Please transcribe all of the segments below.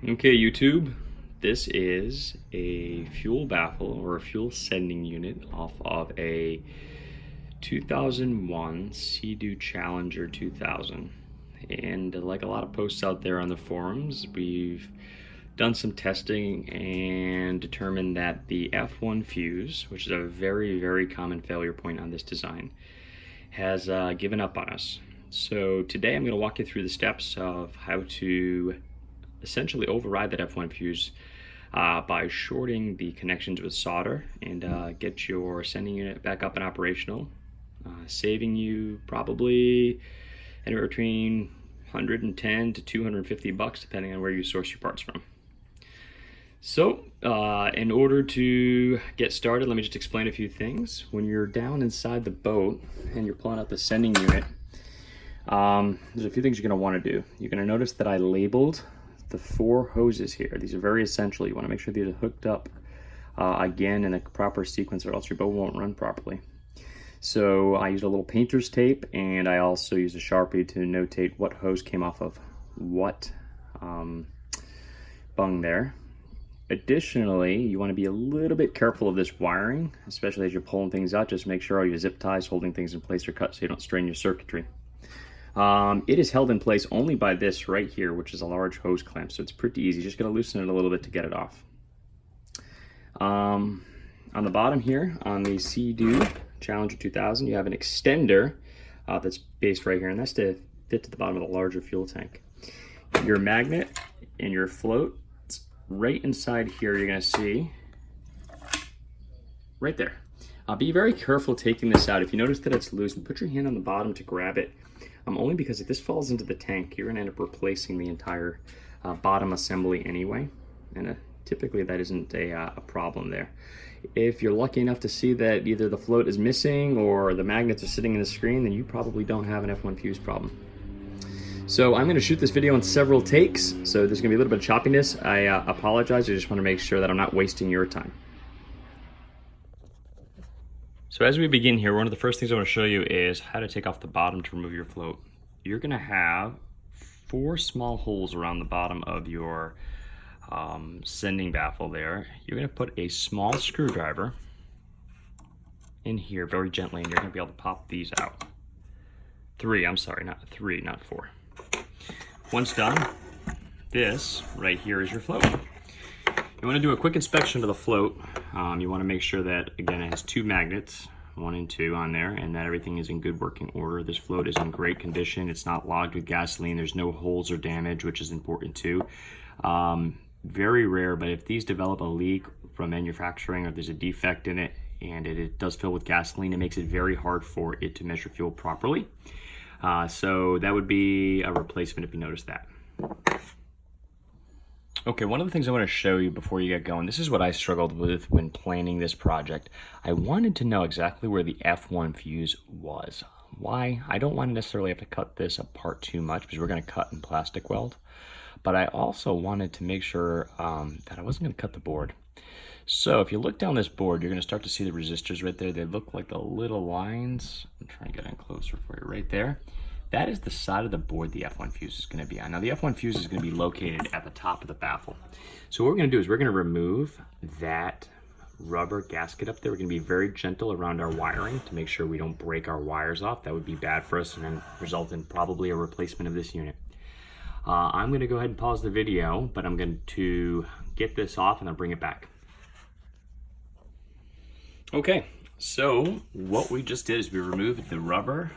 Okay, YouTube, this is a fuel baffle or a fuel sending unit off of a 2001 SeaDoo Challenger 2000. And like a lot of posts out there on the forums, we've done some testing and determined that the F1 fuse, which is a very, very common failure point on this design, has given up on us. So today I'm going to walk you through the steps of how to essentially override that F1 fuse by shorting the connections with solder and get your sending unit back up and operational, saving you probably anywhere between 110 to 250 bucks depending on where you source your parts from. So in order to get started, let me just explain a few things. When you're down inside the boat and you're pulling out the sending unit, there's a few things you're going to want to do. You're going to notice that I labeled the 4 hoses here. These are very essential. You want to make sure these are hooked up again in a proper sequence, or else your boat won't run properly. So I used a little painter's tape, and I also used a Sharpie to notate what hose came off of what bung there. Additionally, you want to be a little bit careful of this wiring, especially as you're pulling things out. Just make sure all your zip ties holding things in place are cut so you don't strain your circuitry. It is held in place only by this right here, which is a large hose clamp, so it's pretty easy. Just gotta loosen it a little bit to get it off. On the bottom here, on the SeaDoo Challenger 2000, you have an extender that's based right here, and that's to fit to the bottom of the larger fuel tank. Your magnet and your float, right inside here, you're gonna see right there. Be very careful taking this out. If you notice that it's loose, put your hand on the bottom to grab it. Only because if this falls into the tank, you're going to end up replacing the entire bottom assembly anyway, and typically that isn't a problem there. If you're lucky enough to see that either the float is missing or the magnets are sitting in the screen, then you probably don't have an F1 fuse problem. So I'm going to shoot this video in several takes, so there's going to be a little bit of choppiness. I apologize. I just want to make sure that I'm not wasting your time. So as we begin here, one of the first things I want to show you is how to take off the bottom to remove your float. You're going to have 4 small holes around the bottom of your sending baffle there. You're going to put a small screwdriver in here very gently, and you're going to be able to pop these out. 3, I'm sorry, not 3, not 4. Once done, this right here is your float. You want to do a quick inspection of the float. You want to make sure that, again, it has 2 magnets, 1 and 2 on there, and that everything is in good working order. This float is in great condition. It's not logged with gasoline. There's no holes or damage, which is important too. Very rare, but if these develop a leak from manufacturing or there's a defect in it and it does fill with gasoline, it makes it very hard for it to measure fuel properly. So that would be a replacement if you notice that. Okay, one of the things I want to show you before you get going, this is what I struggled with when planning this project. I wanted to know exactly where the F1 fuse was. Why? I don't want to necessarily have to cut this apart too much because we're going to cut in plastic weld. But I also wanted to make sure that I wasn't going to cut the board. So if you look down this board, you're going to start to see the resistors right there. They look like the little lines. I'm trying to get in closer for you right there. That is the side of the board the F1 fuse is going to be on. Now the F1 fuse is going to be located at the top of the baffle. So what we're going to do is we're going to remove that rubber gasket up there. We're going to be very gentle around our wiring to make sure we don't break our wires off. That would be bad for us and then result in probably a replacement of this unit. I'm going to go ahead and pause the video, but I'm going to get this off and I'll bring it back. Okay, so what we just did is we removed the rubber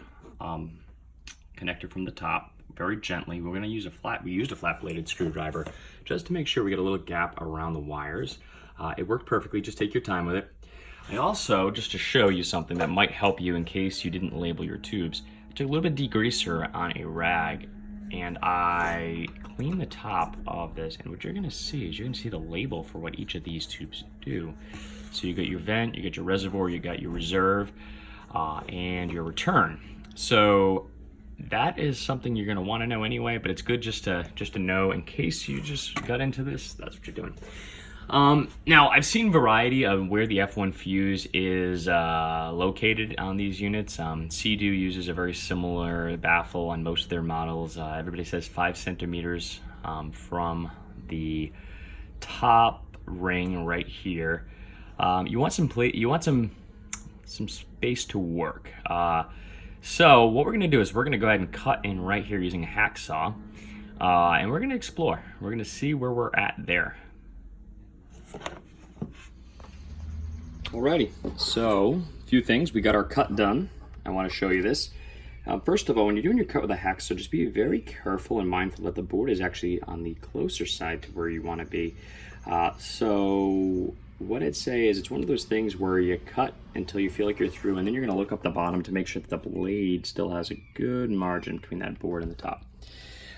connector from the top very gently. We're going to use we used a flat bladed screwdriver just to make sure we get a little gap around the wires. It worked perfectly. Just take your time with it. I also, just to show you something that might help you in case you didn't label your tubes, I took a little bit of degreaser on a rag and I cleaned the top of this, and what you're going to see is you're going to see the label for what each of these tubes do. So you got your vent, you got your reservoir, you got your reserve, and your return. So that is something you're going to want to know anyway, but it's good just to know in case you just got into this. That's what you're doing. Now I've seen variety of where the F1 fuse is located on these units. SeaDoo uses a very similar baffle on most of their models. Everybody says 5 centimeters from the top ring right here. You want some space to work. So what we're going to do is we're going to go ahead and cut in right here using a hacksaw, and we're going to explore. We're going to see where we're at there. Alrighty, so a few things. We got our cut done. I want to show you this. First of all, when you're doing your cut with a hacksaw, just be very careful and mindful that the board is actually on the closer side to where you want to be. So what I'd say is it's one of those things where you cut until you feel like you're through, and then you're going to look up the bottom to make sure that the blade still has a good margin between that board and the top.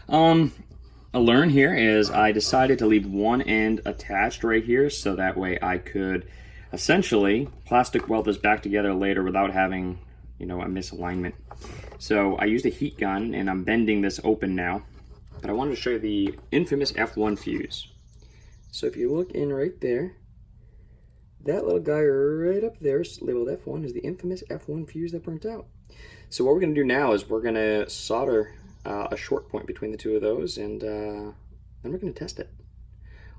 A learn here is I decided to leave one end attached right here so that way I could essentially plastic weld this back together later without having, you know, a misalignment. So I used a heat gun and I'm bending this open now, but I wanted to show you the infamous F1 fuse. So if you look in right there, that little guy right up there labeled F1 is the infamous F1 fuse that burnt out. So what we're going to do now is we're going to solder a short point between the two of those, and then we're going to test it.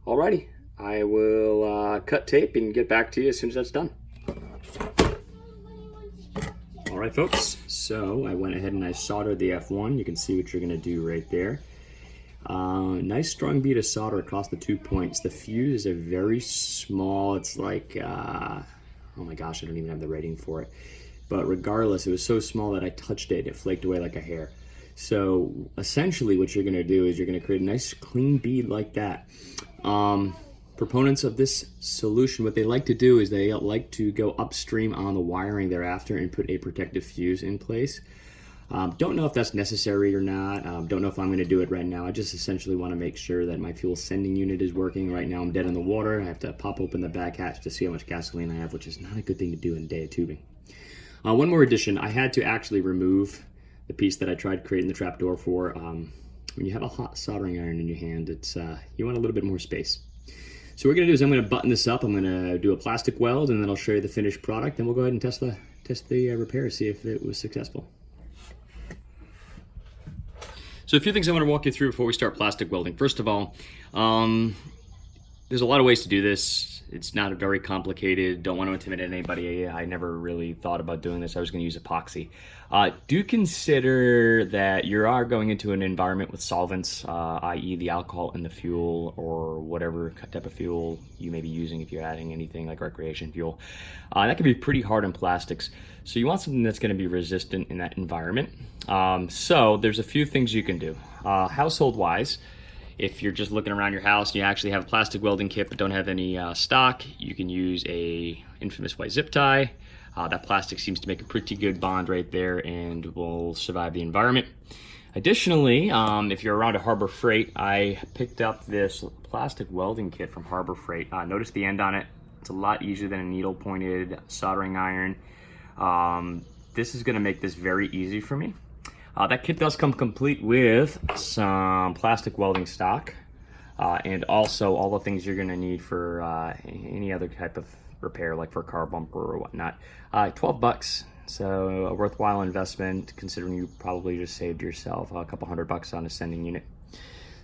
Alrighty, I will cut tape and get back to you as soon as that's done. Alright folks, so I went ahead and I soldered the F1. You can see what you're going to do right there. Nice strong bead of solder across the 2 points. The fuse is a very small, it's like, oh my gosh, I don't even have the rating for it. But regardless, it was so small that I touched it, it flaked away like a hair. So essentially what you're going to do is you're going to create a nice clean bead like that. Proponents of this solution, what they like to do is they like to go upstream on the wiring thereafter and put a protective fuse in place. Don't know if that's necessary or not. Don't know if I'm going to do it right now. I just essentially want to make sure that my fuel sending unit is working. Right now I'm dead in the water. I have to pop open the back hatch to see how much gasoline I have, which is not a good thing to do in a day of tubing. One more addition. I had to actually remove the piece that I tried creating the trapdoor for. When you have a hot soldering iron in your hand, it's you want a little bit more space. So what we're going to do is I'm going to button this up. I'm going to do a plastic weld, and then I'll show you the finished product. Then we'll go ahead and test the repair, see if it was successful. So a few things I want to walk you through before we start plastic welding. First of all, there's a lot of ways to do this. It's not very complicated. Don't want to intimidate anybody. I never really thought about doing this. I was going to use epoxy. Do consider that you are going into an environment with solvents, i.e. the alcohol in the fuel or whatever type of fuel you may be using if you're adding anything like recreation fuel. That can be pretty hard on plastics. So you want something that's going to be resistant in that environment. So there's a few things you can do. Household-wise, if you're just looking around your house and you actually have a plastic welding kit but don't have any stock, you can use a infamous white zip tie. That plastic seems to make a pretty good bond right there and will survive the environment. Additionally, if you're around a Harbor Freight, I picked up this plastic welding kit from Harbor Freight. Notice the end on it. It's a lot easier than a needle-pointed soldering iron. This is going to make this very easy for me. That kit does come complete with some plastic welding stock and also all the things you're going to need for any other type of repair, like for a car bumper or whatnot. 12 bucks, so a worthwhile investment considering you probably just saved yourself a couple $100 on a sending unit.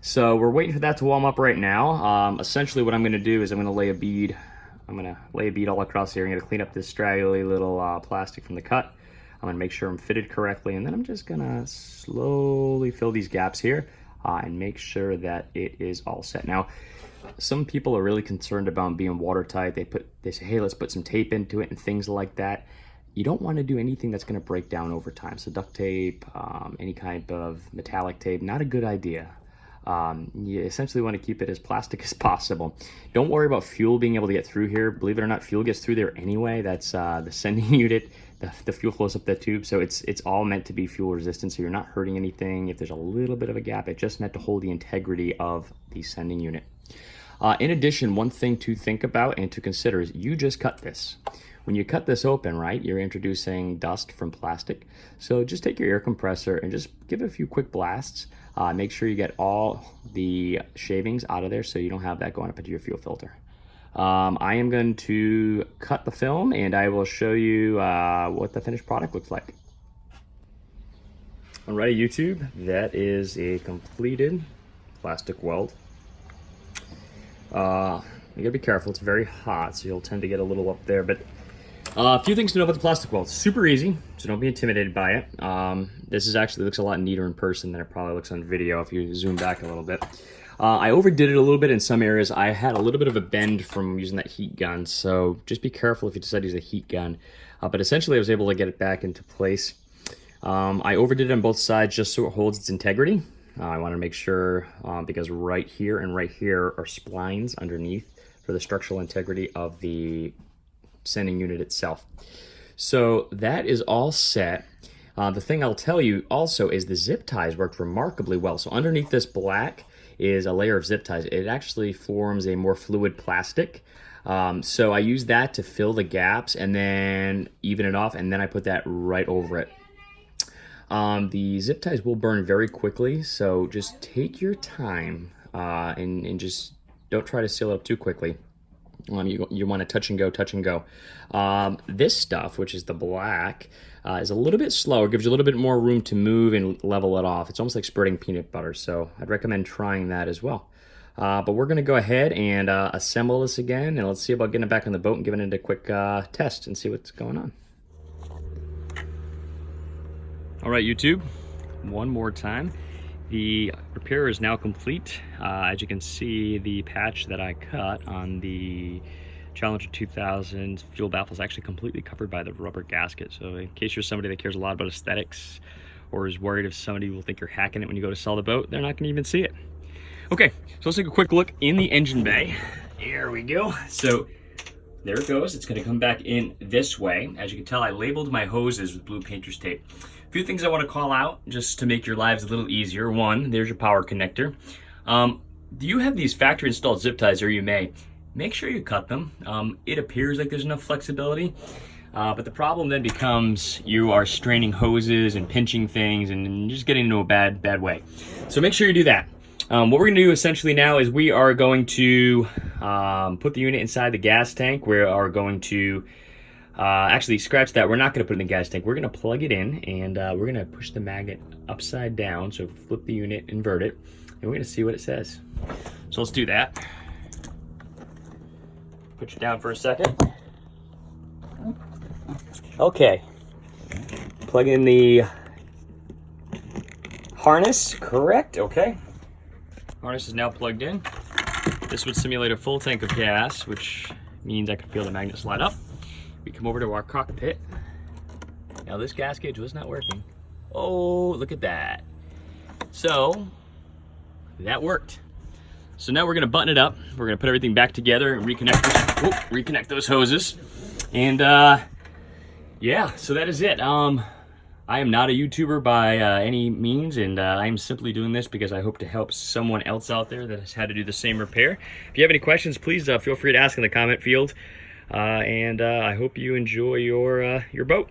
So we're waiting for that to warm up right now. Essentially what I'm going to do is I'm going to lay a bead. I'm going to lay a bead all across here. I'm going to clean up this straggly little plastic from the cut. I'm going to make sure I'm fitted correctly, and then I'm just going to slowly fill these gaps here and make sure that it is all set. Now, some people are really concerned about being watertight. They say, hey, let's put some tape into it and things like that. You don't want to do anything that's going to break down over time. So duct tape, any kind of metallic tape, not a good idea. You essentially want to keep it as plastic as possible. Don't worry about fuel being able to get through here. Believe it or not, fuel gets through there anyway. That's the sending unit. The fuel flows up that tube, so it's all meant to be fuel resistant, so you're not hurting anything. If there's a little bit of a gap, it's just meant to hold the integrity of the sending unit. In addition, one thing to think about and to consider is you just cut this. When you cut this open, right, you're introducing dust from plastic. So just take your air compressor and just give it a few quick blasts. Make sure you get all the shavings out of there so you don't have that going up into your fuel filter. I am going to cut the film and I will show you what the finished product looks like. Alrighty, YouTube, that is a completed plastic weld. You gotta be careful, it's very hot, so you'll tend to get a little up there, but a few things to know about the plastic weld. Super easy, so don't be intimidated by it. This is actually looks a lot neater in person than it probably looks on video if you zoom back a little bit. I overdid it a little bit in some areas. I had a little bit of a bend from using that heat gun, so just be careful if you decide to use a heat gun. But essentially I was able to get it back into place. I overdid it on both sides just so it holds its integrity. I want to make sure, because right here and right here are splines underneath for the structural integrity of the sending unit itself. So that is all set. The thing I'll tell you also is the zip ties worked remarkably well. So underneath this black is a layer of zip ties. It actually forms a more fluid plastic. So I use that to fill the gaps and then even it off, and then I put that right over it. The zip ties will burn very quickly, so just take your time and just don't try to seal it up too quickly. You want to touch and go. This stuff, which is the black, is a little bit slower, gives you a little bit more room to move and level it off. It's almost like spreading peanut butter, so I'd recommend trying that as well. But we're going to go ahead and assemble this again, and let's see about getting it back on the boat and giving it a quick test and see what's going on. All right, YouTube, one more time. The repair is now complete. As you can see, the patch that I cut on the Challenger 2000 fuel baffle is actually completely covered by the rubber gasket. So in case you're somebody that cares a lot about aesthetics or is worried if somebody will think you're hacking it when you go to sell the boat, they're not gonna even see it. Okay, so let's take a quick look in the engine bay. Here we go. So there it goes. It's gonna come back in this way. As you can tell, I labeled my hoses with blue painter's tape. A few things I want to call out just to make your lives a little easier. One, there's your power connector. Do you have these factory installed zip ties, or you may? Make sure you cut them. It appears like there's enough flexibility, but the problem then becomes you are straining hoses and pinching things and just getting into a bad way. So make sure you do that. What we're going to do essentially now is we are going to put the unit inside the gas tank. We are going to actually scratch that. We're not going to put it in the gas tank. We're going to plug it in, and we're going to push the magnet upside down. So flip the unit, invert it, and we're going to see what it says. So let's do that. Put you down for a second. Okay. Plug in the harness, correct? Okay. Harness is now plugged in. This would simulate a full tank of gas, which means I can feel the magnet slide up. We come over to our cockpit. Now this gas gauge was not working. Oh, look at that. So, that worked. So now we're gonna button it up. We're gonna put everything back together and reconnect those hoses. And yeah, so that is it. I am not a YouTuber by any means, and I am simply doing this because I hope to help someone else out there that has had to do the same repair. If you have any questions, please feel free to ask in the comment field. And I hope you enjoy your boat.